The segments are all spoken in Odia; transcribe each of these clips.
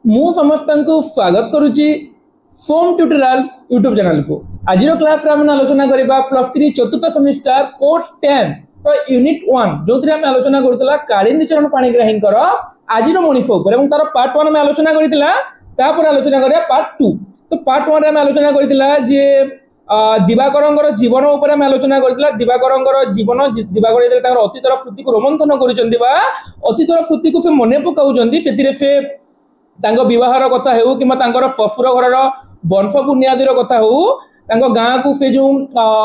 मु समस्त को स्वागत करुच्ची फोम ट्यूटोरियल्स यूट्यूब चैनल को। आज क्लास आम आलोचना करवा +3 चतुर्थ सेमिस्टर कोर्स 10 तो यूनिट 1 जो आम आलोचना करूला कालिंदी चरण पाणिग्राही आज मनीष तार पार्ट 1 में आलोचना कर आलोचना करा पार्ट 2। तो पार्ट 1 में आलोचना करथिला जे दिवाकर जीवन उपर आम आलोचना करथिला। दिवाकर जीवन दिवाकर अतीतर स्मृति को रोमंथन करुचंती बा अतीतर स्मृति को से मने पकाउचंती सेतिरे से तांको विवाहर कथा हेउ किमा तांकर ससुर घरर वंश बुनियादीर कथा हेउ तांको गाँ को से जो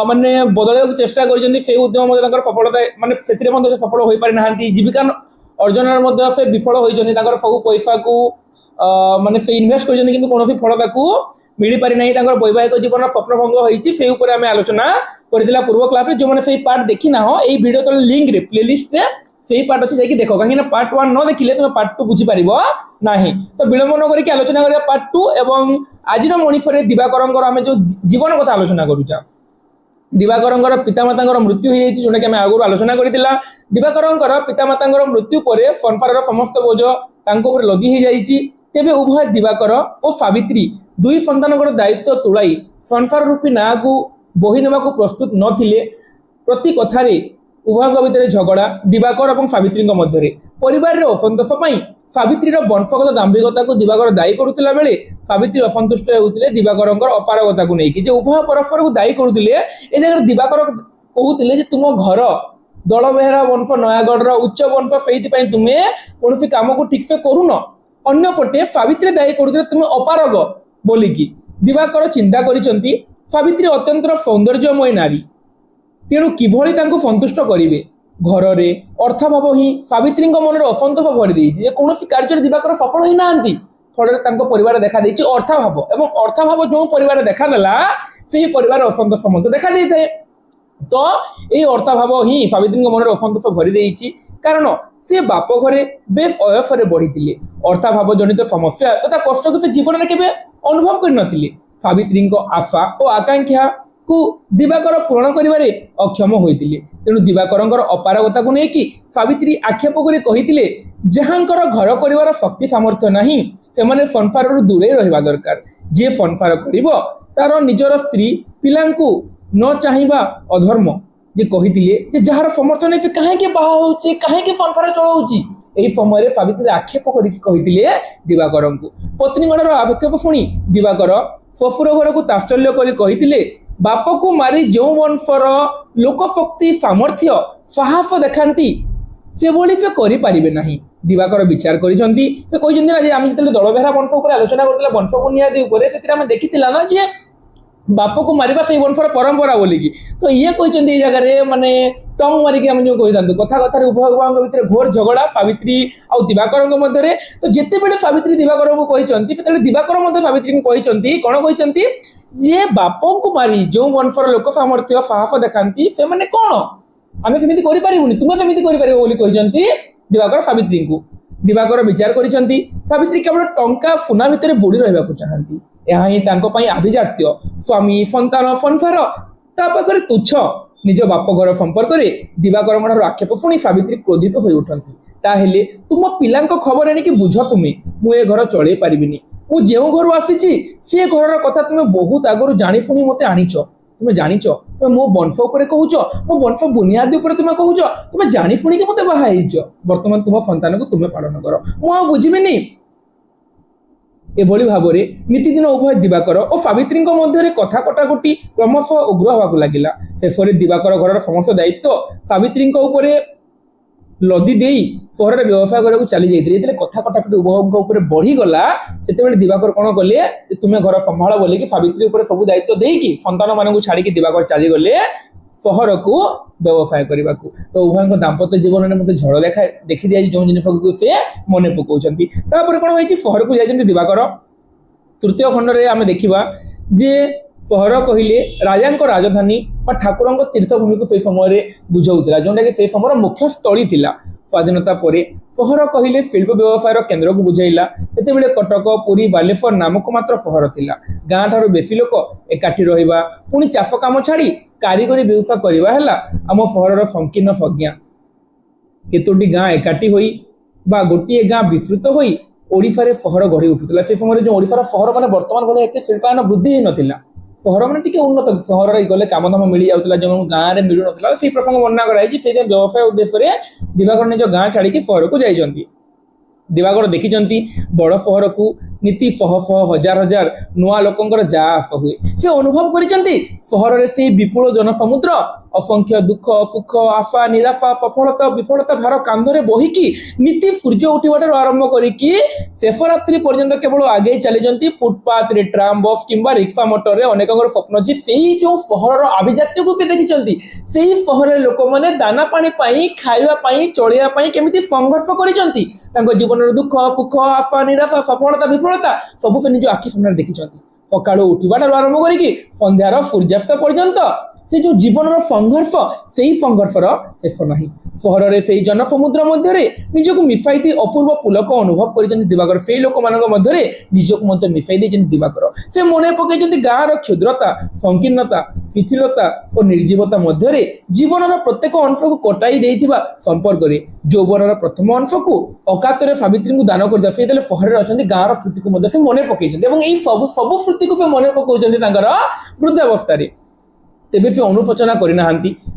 माने बदलैक चेष्टा करिसंती से उद्यम मध्ये तांकर सफलता माने सेतिरे मध्ये सफल होई पारि नाहांती। जीविका अर्जन मध्ये से विफल होइसंती तांकर सब पैसा को माने से इन्वेस्ट करिसंती किंतु कोनोसी फल ताकू मिली पारि नाही। तांकर वैवाहिक जीवन सफल भंग होइछि से ऊपर आमे आलोचना करथिला पूर्व क्लास रे। जो माने से पार्ट देखि ना हो एई वीडियो तले लिंक रे प्लेलिस्ट रे सेही पार्ट अछि जाई देखो काहे ना पार्ट 1 न देखिले तुम पार्ट 2 बुझी परिबो नाही। तो विलंब न करिक आलोचना करिया पार्ट 2 एवं आजिर मनीष रे दिवाकरंकर आमे जो जीवन कथा आलोचना करूचा। दिवाकरंकर पितामातांकर मृत्यु होई जोटा कि आमे आगु आलोचना करितिला। दिवाकरंकर पितामातांकर मृत्यु परे संसारर समस्त बोझ तांको ऊपर लदी हो जाईची। तेबे उभय दिवाकर और सावित्री दुई संतानकर दायित्व तुलाई संसार रूपी ना को बोही नेबा को प्रस्तुत नथिले। प्रति कथारे उभय भितर झगड़ा दिवाकर और सावित्री मध्य परिवार रे असंतोष सावित्री वंशगत दाम्भिकता को दिवाकर दायी करुला बेले सावित्री असंतुष्ट होते दिवाकर अपारगता को लेकिन उभय परस्पर को दायी करुले। ए जगह दिवाकर कहते तुम घर दल बेहरा वंश नयागढ़ उच्च वंश से तुम्हें कौन कम को ठीक से करुन अन्यपटे सावित्री दायी करुले तुम अपारग बोलिकी। दिवाकर चिंता करिसंती सावित्री अत्यंत सौंदर्यमय नारी तेणु किभली तांको संतुष्ट करिवे। घर रे अर्थाभाव ही सावित्री मन में असंतोष भरी देइछि कौन कार्य दिवाकर सफल होई नांती। फल तांको परिवार देखा देइछि अर्थाभाव एवं अर्थाभाव जो परिवार देखा देला से परिवार असंतोष मत देखा देइथे। तो ये अर्थाभाव ही सावित्री मन में असंतोष भरी देइछि कारण से बाप घरे बेस अयसरे बढ़ी अर्थाभाव जनित समस्या तथा कष्ट को से जीवन में केबे अनुभव कर नथिले। सावित्री आशा और आकांक्षा को दिवाकर पूरण करिवारे अक्षम होइतिले। तेणु दिवाकर अपारगता को लेकिन सावित्री आक्षेप कर कहितिले जहांकर घर परिवार शक्ति सामर्थ्य नहीं से माने संसार दूरे रहिबा दरकार। जे संसार करिवो तार निजर स्त्री पिलांकु न चाहिबा अधर्म। जे कहितिले जे जहार समर्थन से काहे के बाहा होउची काहे के संसार चलाउची। एही समय रे सावित्री आक्षेप करिक कहितिले दिवाकर को। पत्नीगणर आक्षेप सुनी दिवाकर ससुर घर को तात्सल्य करि कहितिले बाप को मारी जो वंशर लोकशक्ति सामर्थ्य साहस देखाती से भली से करि पारिबे नाही। दिवाकर विचार करिसंती से कहिसंती ना जे आमे जतले दलबेहरा वंश ऊपर आलोचना करथिला वंश बुनियादी ऊपर सेतिरा आमे देखितिला ना जे बाप को मारिबा से वंशर परंपरा बोली की। तो ये कहिसंती ए जगह रे माने टंग मारिक आमे जो कहिसंती कथा कथा उभय उभयଙ୍କ भितर घोर झगड़ा सावित्री और दिवाकरଙ୍କ मध्य रे। तो जेते बेले सावित्री दिवाकर को कहिसंती सेते दिवाकर मध्य सावित्री को कहिसंती कोन कहिसंती जे बापों को मारी जो वंशर लोक सामर्थ्य साहस देखाती से माने कोन आमे सेमिति करि परिबुनी तुमे सेमिति करि परिबो बोली कहिसंती दिवाकर सावित्री को। दिवाकर विचार करिसंती सावित्री केवल टंका सुना भितर बुड़ी रहबा को चाहंती। यह ही तांको पई अभिजात्य स्वामी संतान संसार ता पाखरे तुच्छ निज बाप घर संपर्क रे दिवाकर मनर आक्षेप सुनी सावित्री क्रोधित होई उठंती। ताहेले तुम पिलांको खबर आनी कि बुझ तुमे मु ए घर चले परिबिनी मु जेउ घर आसीची से घर कथा तुमे बहुत आगरु जानि सुनी मते आनिच तुमे जानिच तुमे मो वंश ऊपर कहूच मो वंश बुनियादी ऊपर तुमे कहूच तुमे जानि सुनी कि मते बाहा हिच वर्तमान तुम संतान को तुमे पालन कर मु आ बुझिबिनी। एभली भाव में नीतिदिन उभय दिवाकर और सावित्री मध्य कथा कटाकटी क्रमश उग्र होगा लगिला। शेष दिवाकर घर समस्त दायित्व सावित्री लदी दे सहर में व्यवसाय करने चली जाते कथा कटाकटी उभय बढ़ीगला से दिवाकर कौन कले तुम्हें घर संभाल बोलिकी सावित्री सब दायित्व देकी संतान मान छाड़ी दिवाकर चलीगले सहर को व्यवसाय करने को। तो उभय दाम्पत्य जीवन में मतलब झड़ देखी दिया जो जिन को से मन पकाउछंती। तापर कौन होइछि सहर को जाइछंती दिवाकर। तृतीय खंड रे आमे देखिबा जे सहर कहिले राजांको राजधानी और ठाकुरंको तीर्थभूमि को से समय बुझाउतिला जोंटा कि से समय मुख्य स्थली थिला। स्वाधीनता परे सहर कहिले शिल्प व्यवसायर केन्द्र को बुझाइला। सेते बेले कटक पुरी बालेश्वर नामक मात्र सहर थिला। गाँ ठारू बेसी लोक एकाठी रहिबा पुणी चाष काम छाड़ी कारीगरी व्यवसाय करवा है आम सहर संकीर्ण संज्ञा। केतोटी गाँ एकाठी होई बा गोटे गाँ विस्तृत होई ओडिफारे सहर गढ़ी उठुला से समय जो ओडिफार सहर माने वर्तमान भले एते शिल्पायन वृद्धि ही नथिला सहर माने टिके उन्नत सहर रे गले काम धाम मिली जाउतला जो गाँ रे मिलु नथिला से प्रसंग वर्णना कराई जे से व्यवसाय उद्देश्य रे दिवाकर निज गाँ छाड़ी के सहर को जाइछंती दिवाकर देखिचंती बड़ सहर को नीति शह शह हजार हजार नुआ लोकंकर जा आस हुए से अनुभव करिसंती सहर रे से विपुल जनसमुद्र असंख्य दुख सुख आशा निराशा सफलता विफलता भार कांधरे बहिकी नीति सूर्य उठिबाटर आरंभ करिकी शेष रात्रि पर्यंत केवल आगे चली फुटपाथ रे ट्राम बस किंबा रिक्शा मोटर रे अनेकଙ୍କର स्वप्न अछि सेही जो सहरर आभिजात्य को से देखिचंती सेही सहर लोक माने दाना पानी पाई खाइबा पाई चलिया पाई केमिति संघर्ष करिसंती तांको जीवन रे दुख सुख आशा निराशा सफलता विफलता सब से निज आखि सामने देखिचंती सकाळो उठिबाटर आरंभ करिकी संध्यार सूर्यास्त पर्यंत से जो जीवन संघर्ष से ही संघर्षर शेष नहीं सहर रे से जनसमुद्र मध्य निजक मिसाई अपूर्व पुलक अनुभव कर दिवाकर से लोक मध्य निजक मत मिसाई दिवाकर से मन पकई गाँव क्षुद्रता संकीर्णता शिथिलता और निर्जीवता मध्य जीवन प्रत्येक अंश को कटाई संपर्क में यौवन प्रथम अंश को अकातर सावित्री को दान कर सहर अच्छा गाँव स्मृति को से मन पकई सब सब स्मृति को से मन पकाउर वृद्धावस्था तेबे से अनुशोचना करना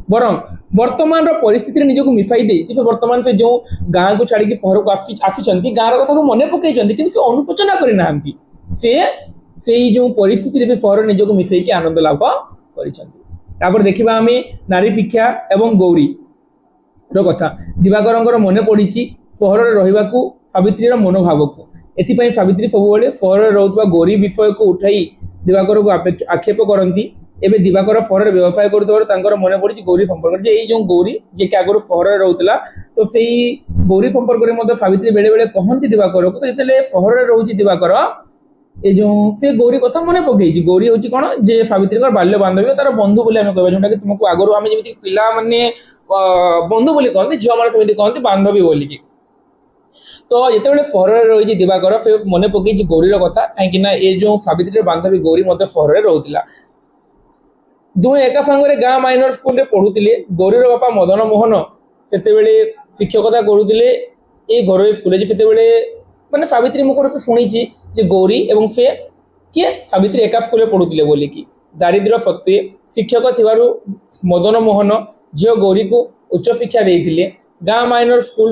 बरं वर्तमान परिस्थिति रे निजक मिसाई दे वर्तमान से जो गाँ को छाड़ी सहर को आसी गाँव कथा को मन पकई से अनुशोचना करना से जो परिस्थिति रे सहर निजक मिसाई के आनंद लाभ कर देखा आम नारी शिक्षा एवं गौरी कथा दिवाकर मन पड़ी सहर रहा सावित्री मनोभाव को एथि सावित्री सब सहर रोकवा गौरी विषय को उठाई दिवाकर को आक्षेप करती एबे दिवाकर सहर व्यवसाय कर मन पड़ी गौरी संपर्क जो गौरी जे कि आगुरी सहर रोला तो से गौरी संपर्क में सावित्री बेले बेले कहती दिवाकर को तो जो सहर रोचे दिवाकर ये जो से गौरी कथा मन पकई गौरी हूँ कौन जे सावित्री बाल्य बांधवी तार बंधु बोली कह जोटा कि तुमको आगुरी आम जमी पिला माने बंधु बोली कहते झील मैंने कहते बांधवी बोलिकी तो जिते सहर रही दिवाकर से मन पकई गौरीर कथा कहीं ये जो सावित्री बांधवी गौरी मत सहर रोला दुहे एका सांगे गाँ माइनर स्कूल रे पढ़ुतिले गौरीर बापा मदन मोहन सेतेबेले शिक्षकता करुतिले ए घरोई स्कूल जेतेबेले माने सावित्री मुखर से शुणी जे गौरी एवं से किए सावित्री एका स्कूल रे पढ़ुतिले बोली कि दारिद्र्य सत्वे शिक्षक थिबारु मदन मोहन झियो गौरी को उच्च शिक्षा देइतिले गाँ माइनर स्कूल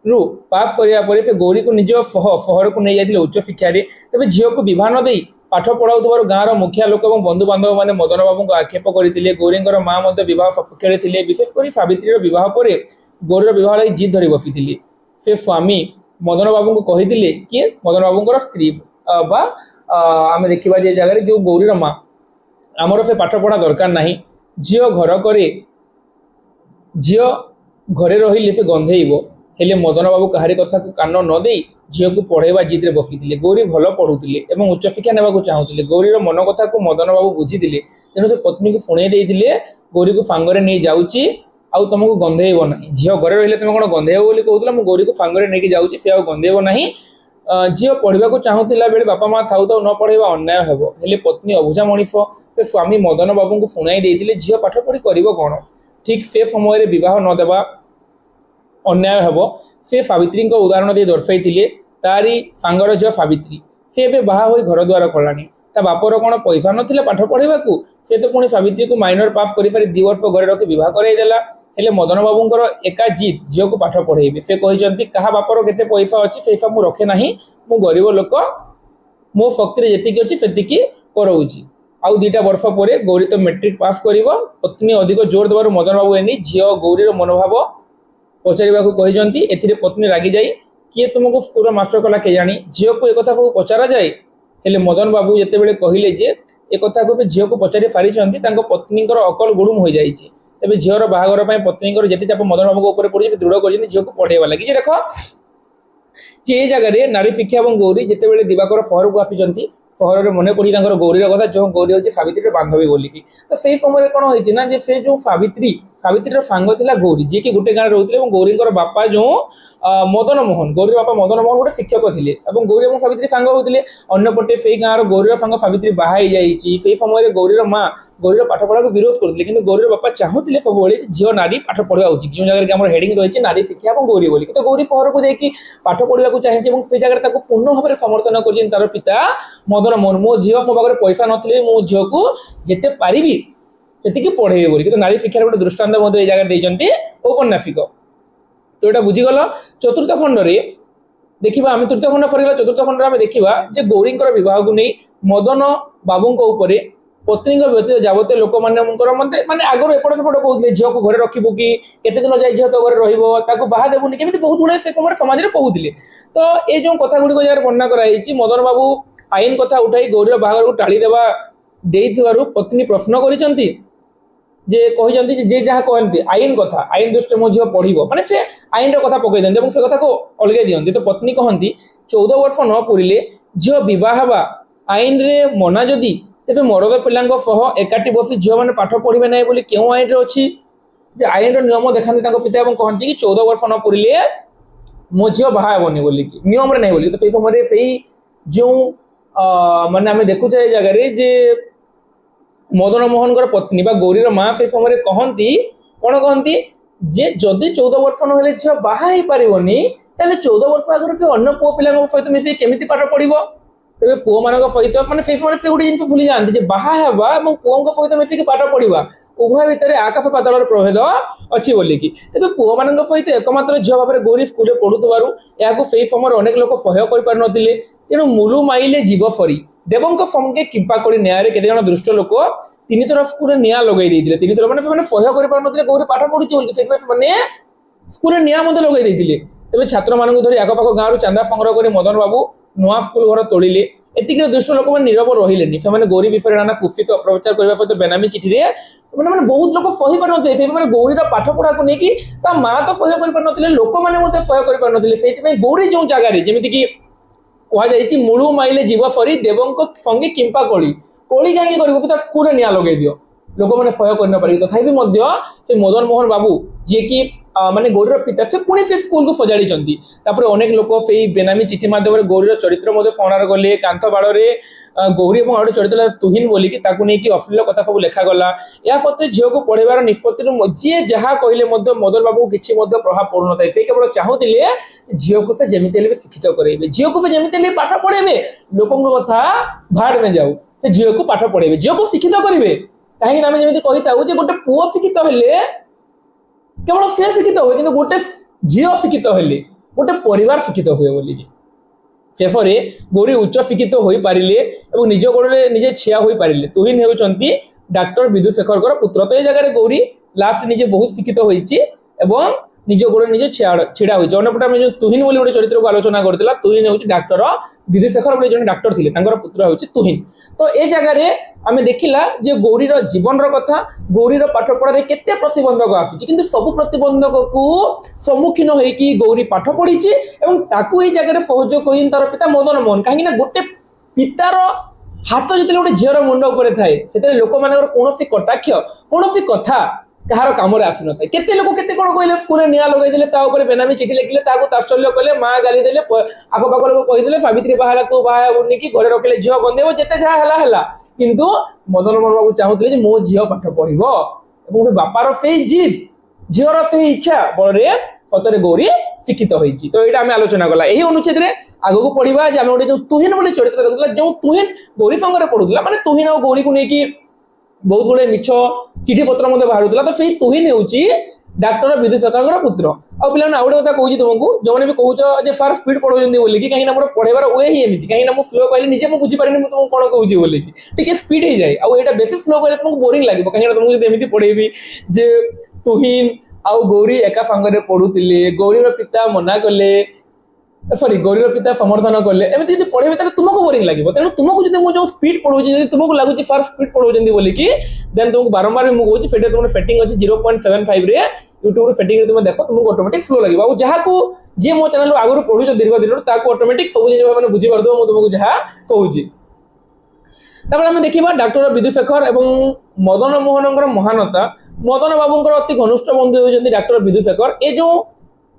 रु पास करिया परे से गौरी को निज सहर को नहीं जाइतिले उच्च शिक्षा रे तबे झियो को विवाह न देई पाठ पढ़ाऊर गाँव मुखिया लोक और बंधु बांधव मैंने मदन बाबू को आक्षेप करते गौरी माँ बह सपक्ष विशेषकर सावित्री विवाह पर गौरीर विवाह लगी जिद धरी बसी से स्वामी मदन बाबू को कहते किए मदन बाबू स्त्री आम देखा जे जगह जो गौरीर माँ आमर से पाठ पढ़ा दरकार ना झील घर करे झील घरे रही से गंधेब हेले मदन बाबू कहारी कथा को कान न दे झील को पढ़ेवा जिद्रे बसी गौरी भल पढ़ुले और उच्च शिक्षा नेबा चाहूले गौरीर मन कथा को मदन बाबू बुझीदे तेणु से पत्नी को शुणे देते गौरी को सांगरे नहीं जाऊँगी आउ तुमको गंधेब ना झील घरे रही तुम कौन गंधेब बोली कहूला मुझे गौरी को सांगरे नहीं जाऊँगी सी आउ गंधेब ना झील पढ़ा चाहूला बेले बापा माँ थाऊ तो न पढ़ेवा अन्याय हेब हेले पत्नी अबुझा मनीष से स्वामी मदन बाबू को शुणाई देते झील पाठ पढ़ी कर कौन ठीक से समय बह नदेवा अन्याय हेब से सावित्री उदाहरण दे दर्शाई तारी सांगर झील सावित्री सी ए बाहा हो घर द्वार कलानी ता बापर कौन पैसा नाला पाठ पढ़ा से तो पुणी सावित्री को माइनर पास कर 2 वर्ष घरे रखी बह कराइदेला हेले मदन बाबूंर एका जिद झील को पाठ पढ़ेबे से कहते क्या बापर केते पैसा अच्छी से सब रखे ना मु गरीब लोक मो शक्ति जी अच्छी से कराऊँगी आउ 2टा वर्ष पर गौरी तो मेट्रिक पास कर पत्नी अधिक जोर देवर मदन बाबू एनी झील गौरीर मनोभाव पचार कहते ए पत्नी रागी जाए किए तुमको स्कूल मास्टर कला के जानी झील को एक को पचारा जाए हेले मदन बाबू जिते कहले जे एक को से झील को पचारि सारी पत्नी अकल गुड़ुम हो जाए तेज झीर बाहागर पत्नी जिते चाप मदन बाबू पड़े दृढ़ कर झील को पढ़ेवा लगी देख जे जगह नारी शिक्षा और गौरी जिते दिवाकर सहर को आसी सहर में मन पड़ी गौरीर कथा जो गौरी हूँ सावित्री बांधवी बोलिकी तो से समय कौन होती ना से जो सावित्री सांग था गौरी जी कि गोटे गाँव रोते गौरी बापा जो ମଦନ ମୋହନ, ଗୌରୀର ବାପା ମଦନ ମୋହନ ଗୋଟେ ଶିକ୍ଷକ ଥିଲେ ଏବଂ ଗୌରୀ ଏବଂ ସାବିତ୍ରୀ ସାଙ୍ଗ ହଉଥିଲେ। ଅନ୍ୟପଟେ ସେଇ ଗାଁର ଗୌରୀର ସାଙ୍ଗ ସାବିତ୍ରୀ ବାହା ହେଇଯାଇଛି। ସେଇ ସମୟରେ ଗୌରୀର ମା ଗୌରୀର ପାଠ ପଢାକୁ ବିରୋଧ କରୁଥିଲେ, କିନ୍ତୁ ଗୌରୀର ବାପା ଚାହୁଁଥିଲେ ସବୁବେଳେ ଝିଅ ନାରୀ ପାଠ ପଢିବା ଉଚିତ। ଯେଉଁ ଜାଗାରେ ଆମର ହେଡିଂ ରହିଛି ନାରୀ ଶିକ୍ଷା ଏବଂ ଗୌରୀ ବୋଲି, କିନ୍ତୁ ଗୌରୀ ସହରକୁ ଯାଇକି ପାଠ ପଢିବାକୁ ଚାହିଁଛି ଏବଂ ସେ ଜାଗାରେ ତାକୁ ପୂର୍ଣ୍ଣ ଭାବରେ ସମର୍ଥନ କରିଛନ୍ତି ତାର ପିତା ମଦନ ମୋହନ। ମୋ ଝିଅ, ମୋ ପାଖରେ ପଇସା ନଥିଲେ ମୋ ଝିଅକୁ ଯେତେ ପାରିବି ସେତିକି ପଢେଇବେ ବୋଲି, କିନ୍ତୁ ନାରୀ ଶିକ୍ଷାର ଗୋଟେ ଦୃଷ୍ଟାନ୍ତ ମଧ୍ୟ ଏଇ ଜାଗାରେ ଦେଇଛନ୍ତି ଔପନ୍ୟାସିକ। তো এটা বুঝিগল। চতুর্থ খণ্ডরে ଦେଖିବା ଆମେ, ତୃତୀୟ ଖଣ୍ଡ ସରିଗଲା, ଚତୁର୍ଥ ଖଣ୍ଡରେ ଆମେ ଦେଖିବା ଯେ ଗୌରୀଙ୍କର ବିବାହକୁ ନେଇ ମଦନ ବାବୁଙ୍କ ଉପରେ ପତ୍ନୀଙ୍କ ବ୍ୟତୀତ ଯାବତୀୟ ଲୋକମାନଙ୍କର ମାନେ ଆଗରୁ ଏପଟ ସେପଟ କହୁଥିଲେ, ଝିଅକୁ ଘରେ ରଖିବୁ କି, କେତେ ଦିନ ଯାଇ ଝିଅ ତ ଘରେ ରହିବ, ତାକୁ ବାହା ଦେବୁନି, କେମିତି ବହୁତ ଗୁଡ଼ାଏ ସେ ସମୟରେ ସମାଜରେ କହୁଥିଲେ। ତ ଏଇ ଯୋଉ କଥା ଗୁଡ଼ିକ ଯାହାର ବର୍ଣ୍ଣନା କରାଯାଇଛି, ମଦନ ବାବୁ ଆଇନ କଥା ଉଠାଇ ଗୌରୀର ବାହାଘରକୁ ଟାଳି ଦେବା ଦେଇଥିବାରୁ ପତ୍ନୀ ପ୍ରଶ୍ନ କରିଛନ୍ତି ଯେ କହିଛନ୍ତି ଯେ ଯାହା କହନ୍ତି ଆଇନ କଥା, ଆଇନ ଦୃଷ୍ଟିରେ ମୋ ଝିଅ ପଢିବ, ମାନେ ସେ ଆଇନର କଥା ପକେଇ ଦିଅନ୍ତି ଏବଂ ସେ କଥାକୁ ଅଲଗେଇ ଦିଅନ୍ତି। ତ ପତ୍ନୀ କହନ୍ତି 14 ବର୍ଷ ନ ପୁରିଲେ ଝିଅ ବିବାହ ହେବା ଆଇନରେ ମନା, ଯଦି ତେବେ ମରଦ ପିଲାଙ୍କ ସହ ଏକାଠି ବସି ଝିଅମାନେ ପାଠ ପଢିବେ ନାହିଁ ବୋଲି କେଉଁ ଆଇନରେ ଅଛି? ଯେ ଆଇନର ନିୟମ ଦେଖାନ୍ତି ତାଙ୍କ ପିତା ଏବଂ କହନ୍ତି କି 14 ବର୍ଷ ନ ପୁରିଲେ ମୋ ଝିଅ ବାହା ହେବନି ବୋଲିକି, ନିୟମରେ ନାହିଁ ବୋଲି। ତ ସେଇ ସମୟରେ ସେଇ ଯେଉଁ ମାନେ ଆମେ ଦେଖୁଛେ ଏଇ ଜାଗାରେ ଯେ ମଦନ ମୋହନଙ୍କର ପତ୍ନୀ ବା ଗୌରୀର ମା ସେ ସମୟରେ କହନ୍ତି, କଣ କହନ୍ତି ଯେ ଯଦି 14 ବର୍ଷ ନହେଲେ ଝିଅ ବାହା ହେଇପାରିବନି ତାହେଲେ 14 ବର୍ଷ ଆଗରୁ ସେ ଅନ୍ୟ ପୁଅ ପିଲାଙ୍କ ସହିତ ମିଶି କେମିତି ପାଠ ପଢିବ? ତେବେ ପୁଅମାନଙ୍କ ସହିତ, ମାନେ ସେଇ ସମୟରେ ସେ ଗୋଟେ ଜିନିଷ ଭୁଲି ଯାଆନ୍ତି ଯେ ବାହା ହେବା ଏବଂ ପୁଅଙ୍କ ସହିତ ମିଶିକି ପାଠ ପଢିବା ଉଭୟ ଭିତରେ ଆକାଶ ପାତାଳର ପ୍ରଭେଦ ଅଛି ବୋଲିକି। ତେବେ ପୁଅମାନଙ୍କ ସହିତ ଏକମାତ୍ର ଝିଅ ଭାବରେ ଗୌରୀ ସ୍କୁଲରେ ପଢୁଥିବାରୁ ଏହାକୁ ସେଇ ସମୟରେ ଅନେକ ଲୋକ ସହ୍ୟ କରିପାରିନଥିଲେ। ତେଣୁ ମୁଲୁ ମାଇଲେ ଜୀବ ଫରି ଦେବଙ୍କ ସଙ୍ଗେ କିମ୍ପା କରି ନ୍ୟାୟରେ କେତେ ଜଣ ଦୃଷ୍ଟ ଲୋକ 3 ଥର ସ୍କୁଲରେ ନିଆଁ ଲଗାଇ ଦେଇଥିଲେ। 3 ଥର ମାନେ ସେମାନେ ସହ୍ୟ କରିପାରୁନଥିଲେ ଗୌରୀ ପାଠ ପଢୁଛି ବୋଲି, ସେଥିପାଇଁ ସେମାନେ ସ୍କୁଲରେ ନିଆଁ ମଧ୍ୟ ଲଗାଇ ଦେଇଥିଲେ। ତେବେ ଛାତ୍ରମାନଙ୍କୁ ଧରି ଆଖପାଖ ଗାଁରୁ ଚାନ୍ଦା ସଂଗ୍ରହ କରି ମଦନ ବାବୁ ନୂଆ ସ୍କୁଲ ଘର ତୋଳିଲେ। ଏତିକିରେ ଦୃଷ୍ଟ ଲୋକମାନେ ନିରବ ରହିଲେନି। ସେମାନେ ଗୌରୀ ବିଷୟରେ ନାନା କୁତ୍ସିତ ଅପପ୍ରଚାର କରିବା ସହିତ ବେନାମୀ ଚିଠିରେ ମାନେ ବହୁତ ଲୋକ ସହି ପାରୁନଥିଲେ। ସେଇମାନେ ଗୌରୀର ପାଠ ପଢାକୁ ନେଇକି ତା ମା ତ ସହ୍ୟ କରିପାରୁନଥିଲେ, ଲୋକମାନେ ମଧ୍ୟ ସହ୍ୟ କରିପାରୁନଥିଲେ। ସେଇଥିପାଇଁ ଗୌରୀ ଯେଉଁ ଜାଗାରେ ଯେମିତିକି କୁହାଯାଇଛି ମୁଳୁ ମାଇଲେ ଜୀବ ଫରି ଦେବଙ୍କ ସଙ୍ଗେ କିମ୍ପା କଳି, କଳି କାହିଁକି କରିବ, ତା ସ୍କୁଲରେ ନିଆଁ ଲଗାଇ ଦିଅ, ଲୋକମାନେ ସହ୍ୟ କରିନପାରିବେ। ତଥାପି ମଧ୍ୟ ସେ ମଦନ ମୋହନ ବାବୁ ଯିଏକି ମାନେ ଗୌରୀର ପିତା, ସେ ପୁଣି ସେ ସ୍କୁଲକୁ ସଜାଡ଼ିଛନ୍ତି। ତାପରେ ଅନେକ ଲୋକ ସେଇ ବେନାମୀ ଚିଠି ମାଧ୍ୟମରେ ଗୌରୀର ଚରିତ୍ର ମଧ୍ୟ ସଂହାର କଲେ। କାନ୍ଥ ବାଡ଼ରେ ଗୌରୀ ଏବଂ ଆଉ ଗୋଟେ ଚରିତ୍ର ତୁହିନ ବୋଲିକି ତାକୁ ନେଇକି ଅଶ୍ଳୀଳ କଥା ସବୁ ଲେଖାଗଲା। ଏହା ସତ୍ତ୍ୱେ ଝିଅକୁ ପଢେଇବାର ନିଷ୍ପତ୍ତିରୁ ଯିଏ ଯାହା କହିଲେ ମଧ୍ୟ ମଦନ ବାବୁଙ୍କୁ କିଛି ମଧ୍ୟ ପ୍ରଭାବ ପଡୁନଥାଏ। ସେ କେବଳ ଚାହୁଁଥିଲେ ଝିଅକୁ ସେ ଯେମିତି ହେଲେ ବି ଶିକ୍ଷିତ କରାଇବେ, ଝିଅକୁ ସେ ଯେମିତି ହେଲେ ପାଠ ପଢେଇବେ, ଲୋକଙ୍କ କଥା ଭାଡ ମେ ଯାଉ, ସେ ଝିଅକୁ ପାଠ ପଢେଇବେ, ଝିଅକୁ ଶିକ୍ଷିତ କରିବେ। କାହିଁକି ନା ଆମେ ଯେମିତି କହିଥାଉ ଯେ ଗୋଟେ ପୁଅ ଶିକ୍ଷିତ ହେଲେ କେବଳ ସେ ଶିକ୍ଷିତ ହୁଏ, କିନ୍ତୁ ଗୋଟେ ଝିଅ ଶିକ୍ଷିତ ହେଲେ ଗୋଟେ ପରିବାର ଶିକ୍ଷିତ ହୁଏ ବୋଲିକି। ଶେଷରେ ଗୌରୀ ଉଚ୍ଚ ଶିକ୍ଷିତ ହୋଇପାରିଲେ ଏବଂ ନିଜ ଗୋଡ଼ରେ ନିଜେ ଠିଆ ହୋଇପାରିଲେ। ତୁହିନ ହେଉଛନ୍ତି ଡାକ୍ତର ବିଦୁଶେଖରଙ୍କର ପୁତ୍ର। ତ ଏ ଜାଗାରେ ଗୌରୀ ଲାଷ୍ଟ ନିଜେ ବହୁତ ଶିକ୍ଷିତ ହୋଇଛି ଏବଂ ନିଜ ଗୋଡ଼ରେ ନିଜେ ଛିଡ଼ା ହୋଇଛି। ଅନ୍ୟପଟେ ଆମେ ଯେଉଁ ତୁହିନ ବୋଲି ଗୋଟେ ଚରିତ୍ରକୁ ଆଲୋଚନା କରିଥିଲା, ତୁହିନ ହେଉଛି ଡାକ୍ତର ବିଦୁଶେଖର ବୋଲି ଜଣେ ଡାକ୍ତର ଥିଲେ, ତାଙ୍କର ପୁତ୍ର ହେଉଛି ତୁହିନ। ତ ଏ ଜାଗାରେ ଆମେ ଦେଖିଲା ଯେ ଗୌରୀର ଜୀବନର କଥା, ଗୌରୀର ପାଠ ପଢାରେ କେତେ ପ୍ରତିବନ୍ଧକ ଆସୁଛି, କିନ୍ତୁ ସବୁ ପ୍ରତିବନ୍ଧକକୁ ସମ୍ମୁଖୀନ ହେଇକି ଗୌରୀ ପାଠ ପଢିଛି ଏବଂ ତାକୁ ଏଇ ଜାଗାରେ ସହଯୋଗ କରିଛନ୍ତି ତାର ପିତା ମଦନ ମୋହନ। କାହିଁକି ନା ଗୋଟେ ପିତାର ହାତ ଯେତେବେଳେ ଗୋଟେ ଝିଅର ମୁଣ୍ଡ ଉପରେ ଥାଏ, ସେତେବେଳେ ଲୋକମାନଙ୍କର କୌଣସି କଟାକ୍ଷ, କୌଣସି କଥା କାହାର କାମରେ ଆସିନଥାଏ। କେତେ ଲୋକ କେତେ କଣ କହିଲେ, ସ୍କୁଲରେ ନିଆଁ ଲଗାଇ ଦେଲେ, ତା ଉପରେ ବେନାମୀ ଚିଠି ଲେଖିଲେ, ତାକୁ ତାତ୍ସଲ୍ୟ କଲେ, ମା ଗାଲି ଦେଲେ, ଆଖପାଖ ଲୋକ କହିଦେଲେ ସାବିତ୍ରୀ ବାହା ହେଲା, ତୁ ବାହା ହେବୁନି କି, ଘରେ ରଖିଲେ ଝିଅ ବନ୍ଦେଇବ, ଯେତେ ଯାହା ହେଲା ହେଲା। କିନ୍ତୁ ମଦନ ମୋହନ ବାବୁ ଚାହୁଁଥିଲେ ଯେ ମୋ ଝିଅ ପାଠ ପଢିବ ଏବଂ ସେ ବାପାର ସେଇ ଜିଦ୍, ଝିଅର ସେଇ ଇଚ୍ଛା ବଳରେ ସତରେ ଗୌରୀ ଶିକ୍ଷିତ ହୋଇଛି। ତ ଏଇଟା ଆମେ ଆଲୋଚନା କଲା। ଏହି ଅନୁଚ୍ଛେଦରେ ଆଗକୁ ପଢିବା ଯେ ଆମେ ଗୋଟେ ଯୋଉ ତୁହିନ ବୋଲି ଚରିତ୍ର ଦେଖୁଥିଲା, ଯୋଉ ତୁହିନ ଗୌରୀ ସାଙ୍ଗରେ ପଢୁଥିଲା, ମାନେ ତୁହିନ ଆଉ ଗୌରୀକୁ ନେଇକି ବହୁତ ଗୁଡେ ମିଛ ଚିଠି ପତ୍ର ମଧ୍ୟ ବାହାରୁଥିଲା। ତ ସେଇ ତୁହିନ ହେଉଛି ଡାକ୍ତର ବିଦୁଶେଖରଙ୍କର ପୁତ୍ର। ଆଉ ପିଲାମାନେ ଆଉ ଗୋଟେ କଥା କହୁଛି ତୁମକୁ, ଯୋଉମାନେ ବି କହୁଛ ଯେ ସାର୍ ସ୍ପିଡ ପଢଉଛନ୍ତି ବୋଲିକି, କାହିଁକିନା ମୋର ପଢେଇବାର ୱେ ହିଁ ଏମିତି, କାହିଁକିନା ମୁଁ ସ୍ଲୋ କହିଲେ ନିଜେ ମୁଁ ବୁଝିପାରିନି ମୁଁ ତୁମକୁ କଣ କହୁଛି ବୋଲିକି, ଟିକେ ସ୍ପିଡ ହେଇଯାଏ। ଆଉ ଏଇଟା ବେଶୀ ସ୍ଲୋ କହିଲେ ତୁମକୁ ବୋରିଂ ଲାଗିବ, କାହିଁକିନା ତୁମକୁ ଯଦି ଏମିତି ପଢେଇବି ଯେ ତୁହିନ ଆଉ ଗୌରୀ ଏକା ସାଙ୍ଗରେ ପଢୁଥିଲେ, ଗୌରୀର ପିତା ମନା କଲେ, ସରି ଗୌରୀର ପିତା ସମର୍ଥନ କଲେ, ଏମିତି ଯଦି ପଢେଇବେ ତାହେଲେ ତୁମକୁ ବୋରିଂ ଲାଗିବ। ତେଣୁ ତୁମକୁ ଯଦି ମୁଁ ଯୋଉ ସ୍ପିଡ ପଢଉଛି, ଯଦି ତୁମକୁ ଲାଗୁଛି ସାର୍ ସ୍ପିଡ ପଢଉଛନ୍ତି ବୋଲିକି, ଦେନ୍ ତୁମକୁ ବାରମ୍ବାର ମୁଁ କହୁଛି ସେଇଟା ତୁମର ସେଟିଂ ଅଛି 0.75 ରେ, ୟୁଟ୍ୟୁବର ସେଟିଂରେ ତୁମେ ଦେଖ, ତୁମକୁ ଅଟୋମେଟିକ ସ୍ଲୋ ଲାଗିବ। ଆଉ ଯାହାକୁ ଯିଏ ମୋ ଚ୍ୟାନେଲ ଆଗରୁ ପଢୁଛ ଦୀର୍ଘ ଦିନରୁ, ତାକୁ ଅଟୋମେଟିକ ସବୁ ଜିନିଷ ମାନେ ବୁଝିପାରୁଥିବ ମୁଁ ତୁମକୁ ଯାହା କହୁଛି। ତାପରେ ଆମେ ଦେଖିବା ଡାକ୍ତର ବିଦୁଶେଖର ଏବଂ ମଦନ ମୋହନଙ୍କର ମହାନତା। ମଦନ ବାବୁଙ୍କର ଅତି ଘନିଷ୍ଠ ବନ୍ଧୁ ହେଉଛନ୍ତି ଡାକ୍ତର ବିଦୁଶେଖର। ଏ ଯୋଉ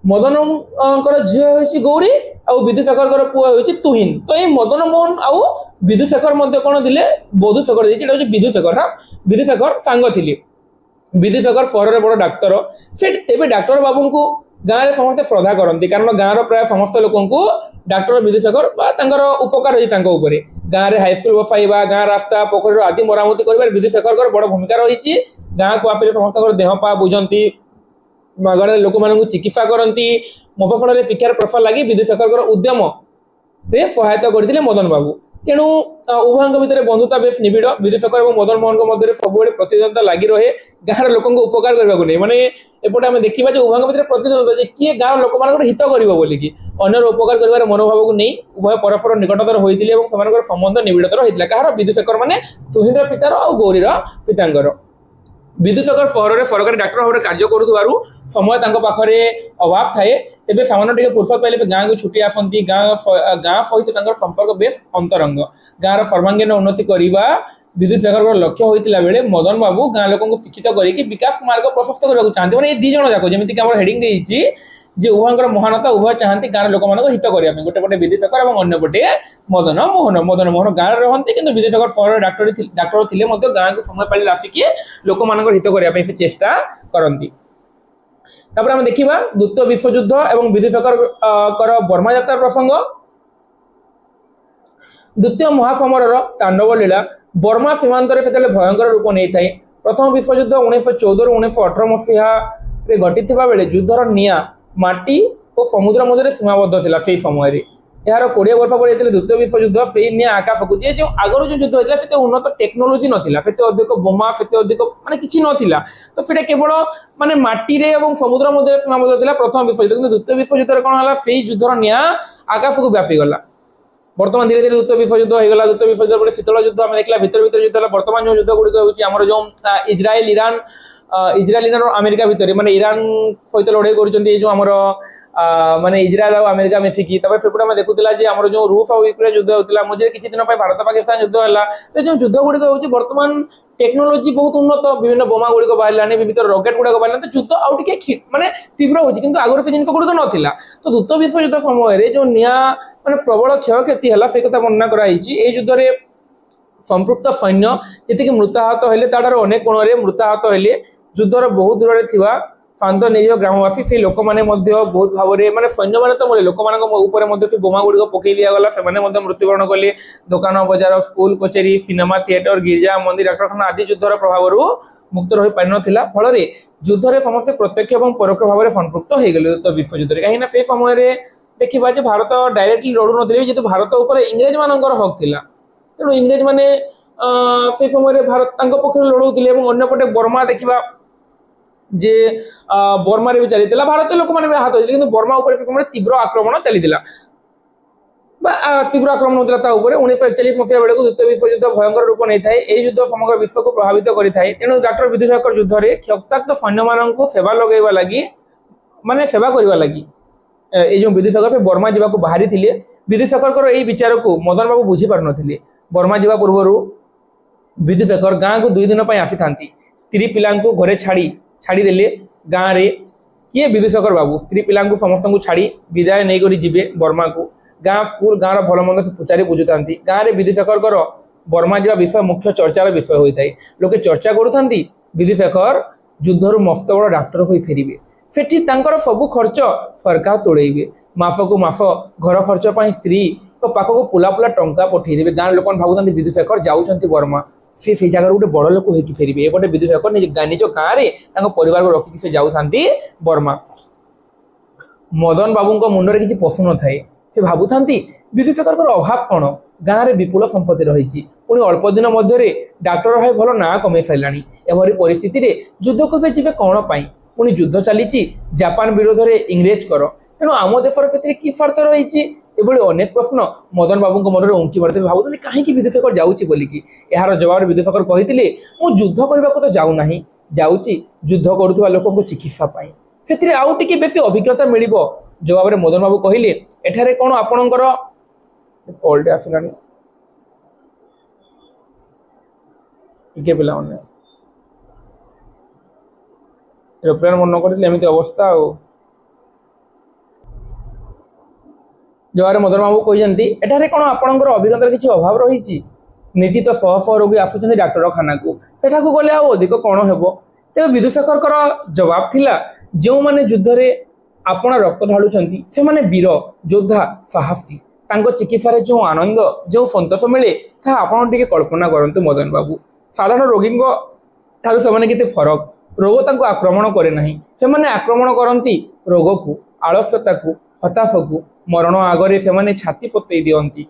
ମଦନଙ୍କର ଝିଅ ହେଉଛି ଗୌରୀ ଆଉ ବିଦୁଶେଖରଙ୍କର ପୁଅ ହେଉଛି ତୁହିନ। ତ ଏଇ ମଦନ ମୋହନ ଆଉ ବିଦୁଶେଖର ମଧ୍ୟ କ'ଣ ଥିଲେ ବଧୂଶେଖର ଦେଇଛି, ଏଇଟା ହେଉଛି ବିଦୁଶେଖର। ହଁ, ବିଦୁଶେଖର ସାଙ୍ଗ ଥିଲେ। ବିଦୁଶେଖର ସହରରେ ବଡ଼ ଡାକ୍ତର। ସେ ଏବେ ଡାକ୍ତର ବାବୁଙ୍କୁ ଗାଁରେ ସମସ୍ତେ ଶ୍ରଦ୍ଧା କରନ୍ତି, କାରଣ ଗାଁର ପ୍ରାୟ ସମସ୍ତ ଲୋକଙ୍କୁ ଡାକ୍ତର ବିଦୁଶେଖର ବା ତାଙ୍କର ଉପକାର ହେଇଛି ତାଙ୍କ ଉପରେ। ଗାଁରେ ହାଇସ୍କୁଲ ବସାଇବା, ଗାଁ ରାସ୍ତା ପୋଖରୀର ଆଦି ମରାମତି କରିବାରେ ବିଦୁଶେଖରଙ୍କର ବଡ଼ ଭୂମିକା ରହିଛି। ଗାଁକୁ ଆସିଲେ ସମସ୍ତଙ୍କର ଦେହ ପା ବୁଝନ୍ତି, ମାଗଣାରେ ଲୋକମାନଙ୍କୁ ଚିକିତ୍ସା କରନ୍ତି। ମଫସଲରେ ଶିକ୍ଷାର ପ୍ରସାର ଲାଗି ବିଦୁଶେଖରଙ୍କର ଉଦ୍ୟମରେ ସହାୟତା କରିଥିଲେ ମଦନ ବାବୁ। ତେଣୁ ଉଭୟଙ୍କ ଭିତରେ ବନ୍ଧୁତା ବେଶ ନିବିଡ଼। ବିଦୁଶେଖର ଏବଂ ମଦନ ମୋହନଙ୍କ ମଧ୍ୟରେ ସବୁବେଳେ ପ୍ରତିଦ୍ୱନ୍ଦିତା ଲାଗି ରହେ ଗାଁର ଲୋକଙ୍କ ଉପକାର କରିବାକୁ ନେଇ। ମାନେ ଏପଟେ ଆମେ ଦେଖିବା ଯେ ଉଭୟଙ୍କ ଭିତରେ ପ୍ରତିଦ୍ୱନ୍ଦିତା ଯେ କିଏ ଗାଁର ଲୋକମାନଙ୍କର ହିତ କରିବ ବୋଲିକି, ଅନ୍ୟର ଉପକାର କରିବାର ମନୋଭାବକୁ ନେଇ ଉଭୟ ପରସ୍ପର ନିକଟତର ହୋଇଥିଲେ ଏବଂ ସେମାନଙ୍କର ସମ୍ବନ୍ଧ ନିବିଡ଼ତର ହୋଇଥିଲା। କାହାର? ବିଦୁଶେଖର ମାନେ ତୁହିନର ପିତାର ଆଉ ଗୌରୀର ପିତାଙ୍କର। ବିଦୁଶେଖର ସହରରେ ସରକାରୀ ଡାକ୍ତର ଭାବରେ କାର୍ଯ୍ୟ କରୁଥିବାରୁ ସମୟ ତାଙ୍କ ପାଖରେ ଅଭାବ ଥାଏ। ତେବେ ସାମାନ୍ୟ ଟିକେ ଫୁର୍ସତ ପାଇଲେ ସେ ଗାଁକୁ ଛୁଟି ଆସନ୍ତି। ଗାଁ ସହିତ ତାଙ୍କର ସମ୍ପର୍କ ବେଶ ଅନ୍ତରଙ୍ଗ। ଗାଁର ସର୍ବାଙ୍ଗୀନ ଉନ୍ନତି କରିବା ବିଦୁଶେଖରଙ୍କର ଲକ୍ଷ୍ୟ ହୋଇଥିଲା ବେଳେ ମଦନ ବାବୁ ଗାଁ ଲୋକଙ୍କୁ ଶିକ୍ଷିତ କରିକି ବିକାଶ ମାର୍ଗ ପ୍ରଶସ୍ତ କରିବାକୁ ଚାହାନ୍ତି। ମାନେ ଏଇ ଦି ଜଣ ଯାକ ଯେମିତିକି ଆମର ହେଡିଂ ଦେଇଛି ଯେ ଉଭୟଙ୍କର ମହାନତା, ଉଭୟ ଚାହାନ୍ତି ଗାଁର ଲୋକମାନଙ୍କ ହିତ କରିବା ପାଇଁ। ଗୋଟେ ପଟେ ବିଦୁଶେଖର ଏବଂ ଅନ୍ୟ ପଟେ ମଦନ ମୋହନ। ମଦନ ମୋହନ ଗାଁରେ ରହନ୍ତି, କିନ୍ତୁ ବିଦୁଶେଖର ସହରରେ ଡାକ୍ତର ଥିଲେ ମଧ୍ୟ ଗାଁକୁ ସମୟ ପାଇଲେ ଆସିକି ଲୋକମାନଙ୍କର ହିତ କରିବା ପାଇଁ ସେ ଚେଷ୍ଟା କରନ୍ତି। ତାପରେ ଆମେ ଦେଖିବା ଦ୍ୱିତୀୟ ବିଶ୍ୱଯୁଦ୍ଧ ଏବଂ ବିଦୁଶେଖରଙ୍କର ବର୍ମା ଯାତ୍ରା ପ୍ରସଙ୍ଗ। ଦ୍ୱିତୀୟ ମହାସମରର ତାଣ୍ଡବ ଲୀଳା ବର୍ମା ସୀମାନ୍ତରେ ସେତେବେଳେ ଭୟଙ୍କର ରୂପ ନେଇଥାଏ। ପ୍ରଥମ ବିଶ୍ୱଯୁଦ୍ଧ 1914ରୁ 1918 ମସିହାରେ ଘଟିଥିବା ବେଳେ ଯୁଦ୍ଧର ନିଆଁ ମାଟି ଓ ସମୁଦ୍ର ମଧ୍ୟରେ ସୀମାବଦ୍ଧ ଥିଲା। ସେଇ ସମୟରେ ଏହାର 20 ବର୍ଷ ପରେ ଯେତେବେଳେ ଦ୍ୱିତୀୟ ବିଶ୍ୱଯୁଦ୍ଧ, ସେଇ ନିଆଁ ଆକାଶକୁ ଯେଉଁ ଆଗରୁ ଯେଉଁ ଯୁଦ୍ଧ ହେଇଥିଲା ସେତେ ଉନ୍ନତ ଟେକ୍ନୋଲୋଜି ନଥିଲା, ସେତେ ଅଧିକ ବୋମା, ସେତେ ଅଧିକ ମାନେ କିଛି ନଥିଲା। ତ ସେଟା କେବଳ ମାନେ ମାଟିରେ ଏବଂ ସମୁଦ୍ର ମଧ୍ୟରେ ସୀମାବଦ୍ଧ ଥିଲା ପ୍ରଥମ ବିଶ୍ୱଯୁଦ୍ଧ। କିନ୍ତୁ ଦ୍ୱିତୀୟ ବିଶ୍ୱଯୁଦ୍ଧରେ କ'ଣ ହେଲା, ସେଇ ଯୁଦ୍ଧର ନିଆଁ ଆକାଶକୁ ବ୍ୟାପିଗଲା। ବର୍ତ୍ତମାନ ଧୀରେ ଧୀରେ ଦ୍ୱିତୀୟ ବିଶ୍ୱଯୁଦ୍ଧ ହେଇଗଲା। ଦ୍ୱିତୀୟ ବିଶ୍ୱଯୁଦ୍ଧ ପରେ ଶୀତଳ ଯୁଦ୍ଧ ଆମେ ଦେଖିଲା, ଭିତରେ ଯୁଦ୍ଧ ହେଲା। ବର୍ତ୍ତମାନ ଯେଉଁ ଯୁଦ୍ଧ ଗୁଡ଼ିକ ହେଉଛି ଆମର ଯେଉଁ ଇସ୍ରାଏଲ ଇରାନ ଆମେରିକା ଭିତରେ, ମାନେ ଇରାନ ସହିତ ଲଢ଼େଇ କରୁଛନ୍ତି ଏଇ ଯେଉଁ ଆମର ମାନେ ଇସ୍ରାଏଲ ଆଉ ଆମେରିକା ମିଶିକି। ତାପରେ ସେପଟେ ଆମେ ଦେଖୁଥିଲା ଯେ ଆମର ଯେଉଁ ରୁଷ ଆଉ ୟୁକ୍ରେନ ଯୁଦ୍ଧ ହେଉଥିଲା, ମଝିରେ କିଛି ଦିନ ପାଇଁ ଭାରତ ପାକିସ୍ତାନ ଯୁଦ୍ଧ ହେଲା। ତ ଯେଉଁ ଯୁଦ୍ଧ ଗୁଡ଼ିକ ହେଉଛି ବର୍ତ୍ତମାନ ଟେକ୍ନୋଲୋଜି ବହୁତ ଉନ୍ନତ, ବିଭିନ୍ନ ବୋମା ଗୁଡ଼ିକ ବାହାରିଲାଣି, ବିଭିନ୍ନ ରକେଟ ଗୁଡ଼ାକ ବାହାରିଲାଣି। ତ ଯୁଦ୍ଧ ଆଉ ଟିକେ ମାନେ ତୀବ୍ର ହେଉଛି, କିନ୍ତୁ ଆଗରୁ ସେ ଜିନିଷ ଗୁଡ଼ିକ ନଥିଲା। ତ ଦ୍ୱିତୀୟ ବିଶ୍ୱଯୁଦ୍ଧ ସମୟରେ ଯେଉଁ ନିଆଁ ମାନେ ପ୍ରବଳ କ୍ଷୟକ୍ଷତି ହେଲା ସେ କଥା ବର୍ଣ୍ଣନା କରାଯାଇଛି। এই ଯୁଦ୍ଧରେ ସମ୍ପୃକ୍ତ ସୈନ୍ୟ ଯେତିକି ମୃତାହତ ହେଲେ ତାଠାରୁ ଅନେକ କୋଣରେ ମୃତାହତ ହେଲେ। ଯୁଦ୍ଧର ବହୁତ ଦୂରରେ ଥିବା ଶାନ୍ତ ନିରୀହ ଗ୍ରାମବାସୀ ସେଇ ଲୋକମାନେ ମଧ୍ୟ ବହୁତ ଭାବରେ, ମାନେ ସୈନ୍ୟମାନେ ତ ମଲେ, ଲୋକମାନଙ୍କ ଉପରେ ମଧ୍ୟ ସେ ବୋମା ଗୁଡ଼ିକ ପକେଇ ଦିଆଗଲା, ସେମାନେ ମଧ୍ୟ ମୃତ୍ୟୁବରଣ କଲେ। ଦୋକାନ ବଜାର, ସ୍କୁଲ କଚେରୀ, ସିନେମା ଥିଏଟର, ଗିର୍ଜା ମନ୍ଦିର, ଡାକ୍ତରଖାନା ଆଦି ଯୁଦ୍ଧର ପ୍ରଭାବରୁ ମୁକ୍ତ ରହିପାରିନଥିଲା। ଫଳରେ ଯୁଦ୍ଧରେ ସମସ୍ତେ ପ୍ରତ୍ୟକ୍ଷ ଏବଂ ପରୋକ୍ଷ ଭାବରେ ସମ୍ପୃକ୍ତ ହେଇଗଲେ ଦ୍ୱିତୀୟ ବିଶ୍ୱଯୁଦ୍ଧରେ। କାହିଁକିନା ସେ ସମୟରେ ଦେଖିବା ଯେ ଭାରତ ଡାଇରେକ୍ଟଲି ଲଢ଼ୁନଥିଲେ, ଯେହେତୁ ଭାରତ ଉପରେ ଇଂରେଜ ମାନଙ୍କର ହକ୍ ଥିଲା। ତେଣୁ ଇଂରେଜ ମାନେ ସେ ସମୟରେ ଭାରତ ତାଙ୍କ ପକ୍ଷରେ ଲଢ଼ୁଥିଲେ। ଏବଂ ଅନ୍ୟପଟେ ବର୍ମା ଦେଖିବା ଯେ ବର୍ମାରେ ବି ଚାଲିଥିଲା, ଭାରତୀୟ ଲୋକମାନେ ବି ଆହତ ହୋଇଥିଲେ, କିନ୍ତୁ ବର୍ମା ଉପରେ ସେ ସମୟରେ ତୀବ୍ର ଆକ୍ରମଣ ଚାଲିଥିଲା ବା ତୀବ୍ର ଆକ୍ରମଣ ହେଉଥିଲା ତା ଉପରେ। 1941 ମସିହା ବେଳକୁ ଦ୍ୱିତୀୟ ବିଶ୍ୱଯୁଦ୍ଧ ଭୟଙ୍କର ରୂପ ନେଇଥାଏ। ଏହି ଯୁଦ୍ଧ ସମଗ୍ର ବିଶ୍ୱକୁ ପ୍ରଭାବିତ କରିଥାଏ। ତେଣୁ ଡାକ୍ତର ବିଦୁଶେଖର ଯୁଦ୍ଧରେ କ୍ଷତାକ୍ତ ସୈନ୍ୟମାନଙ୍କୁ ସେବା ଲଗାଇବା ଲାଗି, ମାନେ ସେବା କରିବା ଲାଗି এই ଯେଉଁ ବିଦୁଶେଖର ସେ ବର୍ମା ଯିବାକୁ ବାହାରିଥିଲେ। ବିଦୁଶେଖରଙ୍କର ଏହି ବିଚାରକୁ ମଦନ ବାବୁ ବୁଝିପାରୁନଥିଲେ। ବର୍ମା ଯିବା ପୂର୍ବରୁ ବିଦୁଶେଖର ଗାଁକୁ 2 ଦିନ ପାଇଁ ଆସିଥାନ୍ତି। ସ୍ତ୍ରୀ ପିଲାଙ୍କୁ ଘରେ ଛାଡ଼ିଦେଲେ ଗାଁରେ। କିଏ? ବିଦୁଶେଖର ବାବୁ ସ୍ତ୍ରୀ ପିଲାଙ୍କୁ ସମସ୍ତଙ୍କୁ ଛାଡ଼ି ବିଦାୟ ନେଇକରି ଯିବେ ବର୍ମାକୁ। ଗାଁ ସ୍କୁଲ, ଗାଁର ଭଲ ମନ୍ଦ ସେ ପଚାରି ବୁଝୁଥାନ୍ତି। ଗାଁରେ ବିଦୁଶେଖରଙ୍କର ବର୍ମା ଯିବା ବିଷୟ ମୁଖ୍ୟ ଚର୍ଚ୍ଚାର ବିଷୟ ହୋଇଥାଏ। ଲୋକେ ଚର୍ଚ୍ଚା କରୁଥାନ୍ତି ବିଦୁଶେଖର ଯୁଦ୍ଧରୁ ମସ୍ତ ବଡ଼ ଡାକ୍ତର ହୋଇ ଫେରିବେ। ସେଠି ତାଙ୍କର ସବୁ ଖର୍ଚ୍ଚ ସରକାର ତୋଳେଇବେ। ମାସକୁ ମାସ ଘର ଖର୍ଚ୍ଚ ପାଇଁ ସ୍ତ୍ରୀଙ୍କ ପାଖକୁ ପୁଲା ଟଙ୍କା ପଠେଇଦେବେ। ଗାଁର ଲୋକମାନେ ଭାବୁଥାନ୍ତି ବିଦୁଶେଖର ଯାଉଛନ୍ତି ବର୍ମା, ସେ ସେଇ ଜାଗାରୁ ଗୋଟେ ବଡ଼ ଲୋକ ହେଇକି ଫେରିବେ। ଏପଟେ ବିଦୁଶେଖର ନିଜ ଗାଁରେ ତାଙ୍କ ପରିବାରକୁ ରଖିକି ସେ ଯାଉଥାନ୍ତି ବର୍ମା। ମଦନ ବାବୁଙ୍କ ମୁଣ୍ଡରେ କିଛି ପଶୁନଥାଏ। ସେ ଭାବୁଥାନ୍ତି ବିଦୁଶେଖରଙ୍କର ଅଭାବ କ'ଣ? ଗାଁରେ ବିପୁଳ ସମ୍ପତ୍ତି ରହିଛି, ପୁଣି ଅଳ୍ପ ଦିନ ମଧ୍ୟରେ ଡାକ୍ତର ଭାଇ ଭଲ ନାଁ କମେଇ ସାରିଲାଣି। ଏଭଳି ପରିସ୍ଥିତିରେ ଯୁଦ୍ଧକୁ ସେ ଯିବେ କ'ଣ ପାଇଁ? ପୁଣି ଯୁଦ୍ଧ ଚାଲିଛି ଜାପାନ ବିରୋଧରେ ଇଂରେଜଙ୍କର। ତେଣୁ ଆମ ଦେଶର ସେଥିରେ କି ସ୍ୱାର୍ଥ ରହିଛି? ଏଭଳି ଅନେକ ପ୍ରଶ୍ନ ମଦନ ବାବୁଙ୍କ ମନରେ ଉଙ୍କି ମାରୁଥିଲେ। ଭାବୁଛନ୍ତି କାହିଁକି ବିଦୁଶେଖର ଯାଉଛି ବୋଲିକି। ଏହାର ଜବାବରେ ବିଦୁଶେଖର କହିଥିଲେ, ମୁଁ ଯୁଦ୍ଧ କରିବାକୁ ତ ଯାଉନାହିଁ, ଯାଉଛି ଯୁଦ୍ଧ କରୁଥିବା ଲୋକଙ୍କୁ ଚିକିତ୍ସା ପାଇଁ, ସେଥିରେ ଆଉ ଟିକେ ବେଶୀ ଅଭିଜ୍ଞତା ମିଳିବ। ଜବାବରେ ମଦନ ବାବୁ କହିଲେ, ଏଠାରେ କ'ଣ ଆପଣଙ୍କର କଲଟେ ଆସିଲାଣି, ଟିକେ ପିଲାମାନେ ଏରୋପ୍ଲେନ୍ ମନ କରିଥିଲେ ଏମିତି ଅବସ୍ଥା ଆଉ। जवार मदन बाबू कहते एठारे कौन आपणकर अभिज्ञतार किसी अभाव रही नीति तो शह शह रोगी आसुच्च डाक्तखाना को सेठा गले अधिक कौन हे तेज विदुशेखर जवाब थिला जो माने युद्ध में आपण रक्त ढालुंट से माने वीर योद्धा साहसी चिकित्सा जो आनंद जो सतोष मिले आपड़ टे कल्पना करूँ मदन बाबू साधारण रोगी ठार से फरक रोग तांको आक्रमण करे नहीं से आक्रमण करती रोग को आलस्यता को हताश को मरण आगरे से छाती पतई दियंती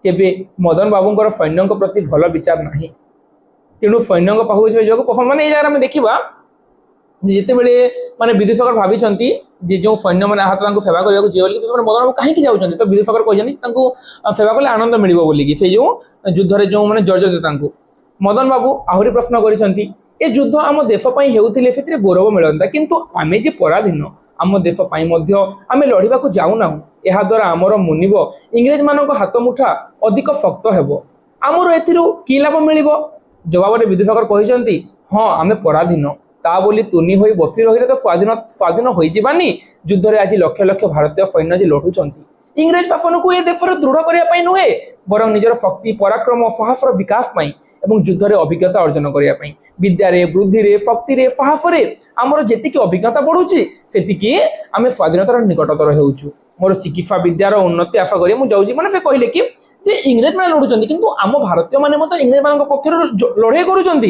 तेबे मदन बाबूंकर सैन्य प्रति भल विचार नहीं तेणु सैन्य पाखक पसंद माने जगह देखा जिते बड़े माने विदुशेखर भावी जो सैन्य मैंने आहत सेवा करने मदन बाबू कहीं जाऊँच तो विदुशेखर कहते सेवा कले आनंद मिल बोलिकी से जो युद्ध में जो मैंने जर्जरित मदन बाबू आहरी प्रश्न कर युद्ध आम देशपाई होते से गौरव मिलता किंतु आमे जे पराधीन आम देशपाई आम लड़ाक जाऊना यह द्वारा आमर मुनिब इंग्रेज मान हाथ मुठा अधिक शक्त हेब आमर कि लाभ मिल जवाब विदुशेखर कहते हाँ आम पराधीन ता बोली तुनी होई बसी रही तो स्वाधीन स्वाधीन हो जावानी युद्ध में आज लक्ष लक्ष भारतीय सैन्य जे लड़ुंट इंग्रेज शासन को ये देश दृढ़ करने नुहे बर निजर शक्ति पराक्रम साहस विकास एवं युद्ध में अभिज्ञता अर्जन करने विद्यारे वृद्धि शक्ति साहस आमर जी अभिज्ञता बढ़ुची से आम स्वाधीनतार निकटतर होचु मोर चिकित्सा विद्यार उन्नति आशा करी मुझे मैंने से कहले कि जे इंग्रेज मैंने लड़ुंट किंतु आम भारतीय मैंने इंग्रेज मान पक्षर लड़ाई करुँच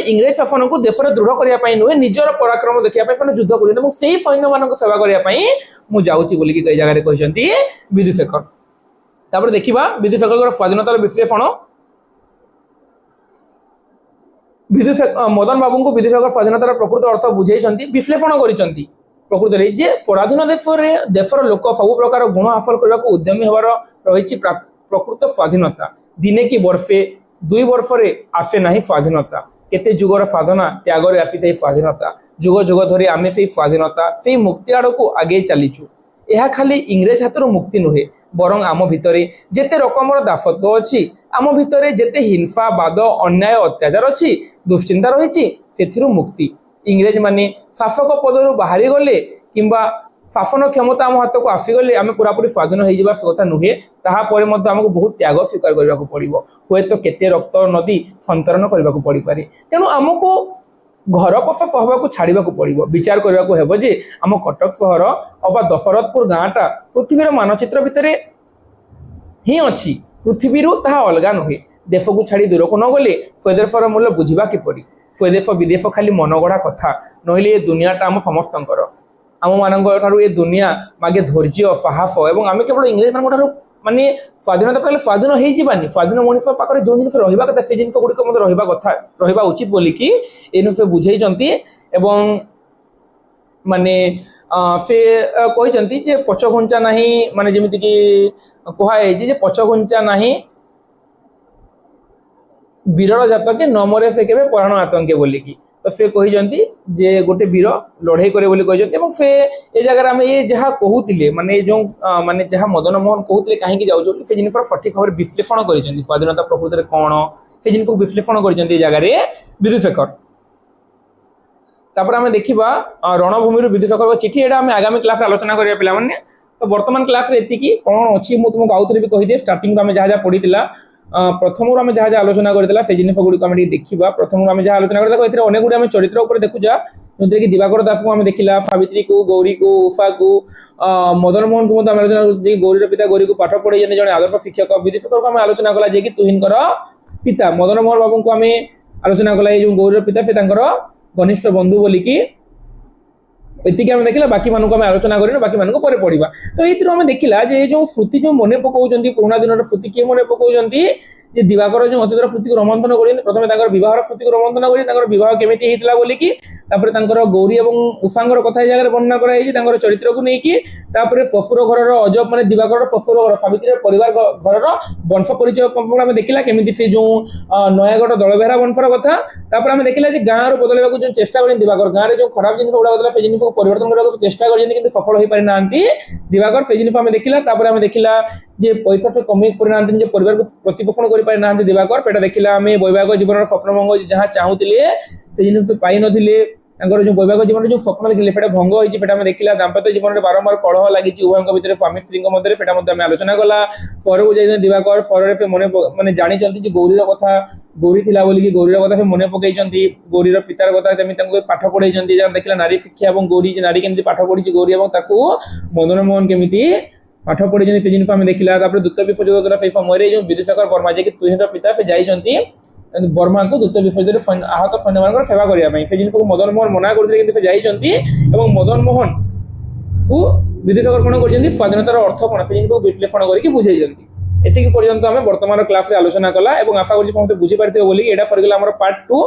इंग्रेज शासन को देश में दृढ़ करने नुहे निजर पराक्रम देखा युद्ध कर सैन्य मान सेवा करने मुझे बोलिकी कई जगह कहते विदुशेखर तापर देखा विदुशेखर स्वाधीनतार विश्लेषण मदन बाबू को विदुशेखर स्वाधीनतार प्रकृत अर्थ बुझे विश्लेषण कर प्रकृत में जे पराधीन देशर लोक सब प्रकार गुण हासिल करने को उद्यमी होवार रही प्रकृत स्वाधीनता दिने कि वर्षे 2 वर्ष आसे ना स्वाधीनता केते जुगर साधना त्यागर आसी स्वाधीनता जुग जुग धरी आमे से स्वाधीनता से मुक्ति आड़ को आगे चलीचु यह खाली इंग्रेज हाथर मुक्ति नुहे बरं आम भितरे जेते रकमर दासत्व अच्छी आम भितरे जेते हिंसा बाद अन्याय अत्याचार अच्छी दुश्चिंता रही मुक्ति इंग्रेज माने शासक पदर बाहरी गले किंबा शासन क्षमता आम हाथ को आसीगले आम पूरापूरी स्वाधीन हो कथा नुहे तापर आमको बहुत त्याग स्वीकार करने को पड़ो हे तो केते रक्त नदी संतरण करने को पड़ पारे तेणु आमको घर पश सहर को छाड़ा पड़ो विचार करने जे आम कटक सहर अबा दशरथपुर गाँटा पृथ्वीर मानचित्र भितर ही अच्छी पृथ्वी अलग नुहे देश को छाड़ी दूर को न गले स्वदेशर मूल्य बुझा किपरि स्वदेश विदेश खाली मनगढ़ा कथा नहले ये दुनियाटा आम समस्त आम मान ये दुनिया मागे धैर्य साहस और आम केवल इंग्रेज मान माने स्वाधीनता पाइले स्वाधीन हो जावानी स्वाधीन मनुष्य पाखे जो जिन रहा कथा से जिन गुड़िक रहा कथा रहा उचित बोलिकी ये बुझे माने से कहते जे पछघुंचा नहीं माने जमीती कि कहुई पछघुंचा नहीं वीरर जातके न मरे से केबे पराण आतंके बोलिकी तो से कहते जे गोटे वीर लड़ाई करे बोली कहते से ये जगह आम ये जहाँ कहते माने जो माने जहाँ मदन मोहन कहते कहीं जाऊँ से जिन सठिक भाव विश्लेषण कर स्वाधीनता प्रकृति में कौन से जिन विश्लेषण कर जगह विदुशेखर तापर आम देखा रणभूमि विदुशेखर चिठी एटा आम आगामी क्लास आलोचना करिया पिला माने तो वर्तमान क्लास रे एतिकी कौन अच्छी मुझे तुमको आउ थे भी कहीदे स्टार्टिंग आम जहाँ जहाँ पढ़ी प्रथम आम जहाँ जहाँ आलोचना करला से जिन गुड़िक आम देखा प्रथम आम जहाँ आलोचना करला अनेक गुड़ी आम चरित्र उपर देखुचा जो कि दिवाकर दास को आम देखला सावित्री को गौरी को उषा को मदन मोहन को आलोचना गौरीर पिता गौरी को पाठ पढ़े जन आदर्श शिक्षक विदुशेखर को आम आलोचना कला जे तुहिनकर पिता मदन मोहन बाबू को आम आलोचना कला जो गौरीर पिता से घनिष्ठ बंधु बोलिकी एतिक आम देखला बाकी मानक आम आलोचना करना बाकी मानक पर पढ़ा तो ये आम देखला जो श्रुति जो मन पकाउछन्ती पुराना दिन श्रुति किए मन पकाउछन्ती जे दिवाकर जो अतीतर श्रुति को रोमंथन कर प्रथम विवाह श्रुति को रोमंथन कर विवाह केमिति हेतिला बोलिकी गौरी और उषांगर कथा जगह वर्णना कर चरित्र को लेकिन शशुर घर अजब माने दिवाकर शशुर घर सावित्री परिवार घर वंश परिचय आम देखला केमिति से जो नयागढ़ दलबेहरा वंशर कथा आम देखला गाँव बदलवा जो चेष्टा कर दिवाकर गाँव में जो खराब जिन गुड़ा से जिन को परिवर्तन करने चेष्टा कर सफल हो पारि ना दिवाकर से जिन आम देखला आम देखला जे पैसा से कमे कर परिवार को प्रतिपोषण कर पारि ना दिवाकर से देखला आम वैवाहिक जीवन स्वप्नभंग जहाँ चाहूले से जिन पाई नथिले ତାଙ୍କର ଯୋଉ ବୈବାହିକ ଜୀବନରେ ଯୋଉ ସ୍ୱପ୍ନ ଦେଖିଲେ ସେଟା ଭଙ୍ଗ ହେଇଛି ସେଟା ଆମେ ଦେଖିଲା। ଦାମ୍ପତ୍ୟ ଜୀବନରେ ବାରମ୍ବାର କଳହ ଲାଗିଛି ଉଭୟଙ୍କ ଭିତରେ, ସ୍ୱାମୀ ସ୍ତ୍ରୀଙ୍କ ମଧ୍ୟରେ, ସେଟା ମଧ୍ୟ ଆମେ ଆଲୋଚନା କଲା। ଫରକୁ ଯାଇଛନ୍ତି ଦିବାକର, ଫରରେ ସେ ମାନେ ଜାଣିଛନ୍ତି ଯେ ଗୌରୀର କଥା, ଗୌରୀ ଥିଲା ବୋଲିକି ଗୌରୀର କଥା ସେ ମନେ ପକେଇଛନ୍ତି। ଗୌରୀର ପିତାର କଥା କେମିତି ତାଙ୍କୁ ପାଠ ପଢେଇଛନ୍ତି, ଯାହା ଦେଖିଲା ନାରୀ ଶିକ୍ଷା ଏବଂ ଗୌରୀ, ନାରୀ କେମିତି ପାଠ ପଢିଛି ଗୌରୀ ଏବଂ ତାକୁ ମଦନ ମୋହନ କେମିତି ପାଠ ପଢିଛନ୍ତି ସେ ଜିନିଷ ଆମେ ଦେଖିଲା। ତାପରେ ଦ୍ୱିତୀୟ ବିଶ୍ୱଯୁଦ୍ଧ ଦ୍ୱାରା ସେଇ ସମୟରେ ଯୋଉ ବିଦୁସାଗର ବର୍ମା ଯିଏକି ତୁହିଁର ପିତା ସେ ଯାଇଛନ୍ତି ବର୍ମାକୁ ଦ୍ୱିତୀୟ ବିଶ୍ୱଯୁଦ୍ଧରେ ଆହତ ସୈନ୍ୟମାନଙ୍କର ସେବା କରିବା ପାଇଁ। ସେ ଜିନିଷକୁ ମଦନ ମୋହନ ମନା କରୁଥିଲେ କିନ୍ତୁ ସେ ଯାଇଛନ୍ତି ଏବଂ ମଦନ ମୋହନ କୁ ବିଦୁସାଗର କଣ କରିଛନ୍ତି ସ୍ୱାଧୀନତାର ଅର୍ଥ କଣ ସେ ଜିନିଷକୁ ବିଶ୍ଳେଷଣ କରିକି ବୁଝେଇଛନ୍ତି। ଏତିକି ପର୍ଯ୍ୟନ୍ତ ଆମେ ବର୍ତ୍ତମାନ କ୍ଲାସରେ ଆଲୋଚନା କଲା ଏବଂ ଆଶା କରୁଛି ସମସ୍ତେ ବୁଝିପାରିଥିବ ବୋଲି। ଏଇଟା ସରିଗଲା ଆମର ପାର୍ଟ 2।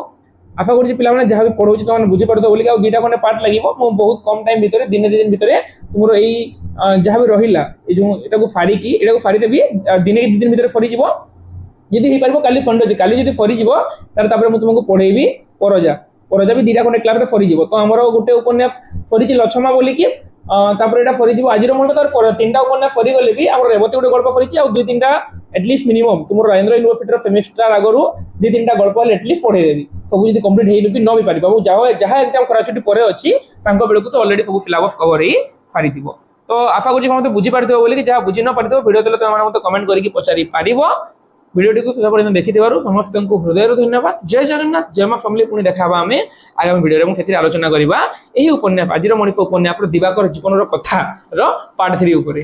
ଆଶା କରୁଛି ପିଲାମାନେ ଯାହା ବି ପଢଉଛି ତମାନେ ବୁଝିପାରୁଥିବ ବୋଲି। ଆଉ ଦୁଇଟା ଖଣ୍ଡେ ପାର୍ଟ ଲାଗିବ, ମୁଁ ବହୁତ କମ ଟାଇମ ଭିତରେ ଦିନେ ଦୁଇ ଦିନ ଭିତରେ ତୁମର ଏଇ ଯାହା ବି ରହିଲା ଏଇ ଯୋଉ ଏଟାକୁ ସାରିଦେବି। ଦିନେ ଦୁଇ ଦିନ ଭିତରେ ସରିଯିବ। ଯଦି ହେଇପାରିବ କାଲି ସଣ୍ଡେ ଅଛି, କାଲି ଯଦି ସରିଯିବ ତାପରେ ମୁଁ ତୁମକୁ ପଢେଇବି ପରଜା ବି ଦୁଇଟା ଖଣ୍ଡେ କ୍ଲାସରେ ସରିଯିବ। ତ ଆମର ଗୋଟେ ଉପନ୍ୟାସ ସରିଛି ଲଛମା ବୋଲିକି, ତାପରେ ଏଟା ସରିଯିବ ଆଜିର ମୂଳ। ତାର ତିନିଟା ଉପନ୍ୟାସ ସରିଗଲେ ବି ଆମର ରେବତୀ ଗୋଟେ ଗଳ୍ପ ସରିଛି, ଆଉ ଦୁଇ ତିନିଟା ଏଟଲିଷ୍ଟ ମିନିମମ୍ ତୁମର ରାଜେନ୍ଦ୍ର ୟୁନିଭର୍ସିଟିର ସେମିଷ୍ଟାର ଆଗରୁ ଦୁଇ ତିନିଟା ଗଳ୍ପ ହେଲେ ଏଟଲିଷ୍ଟ ପଢେଇଦେବି। ସବୁ ଯଦି କମ୍ପ୍ଲିଟ୍ ହେଇନି ବି ନ ବି ପାରିବ, ଯାହା ଏକ୍ଜାମ ଖରା ଛୁଟି ପରେ ଅଛି ତାଙ୍କ ବେଳକୁ ତ ଅଲରେଡି ସବୁ ସିଲାବସ୍ କଭର ହେଇ ସାରିଥିବ। ତ ଆଶା କରୁଛି ସମସ୍ତେ ବୁଝିପାରିଥିବ ବୋଲି। ଯାହା ବୁଝି ନ ପାରିଥିବ ଭିଡ଼ିଓ ଦେଲେ ତମେ ମୋତେ କମେଣ୍ଟ କରିକି ପଚାରି ପାରିବ। ভিডিওটিକୁ ଶେଷ ପର୍ଯ୍ୟନ୍ତ ଦେଖିଥିବାରୁ ସମସ୍ତଙ୍କୁ ହୃଦୟରୁ ଧନ୍ୟବାଦ। ଜୟ ଜଗନ୍ନାଥ, ଜୟ ମା ସମଲେଇ। ପୁଣି ଦେଖା ହେବା ଆମେ ଆଗାମୀ ଭିଡ଼ିଓରେ ଏବଂ ସେଥିରେ ଆଲୋଚନା କରିବା ଏହି ଉପନ୍ୟାସ ଆଜିର ମଣିଷ ଉପନ୍ୟାସର ଦିବାକର ଜୀବନର କଥାର ପାର୍ଟ 3 ଉପରେ।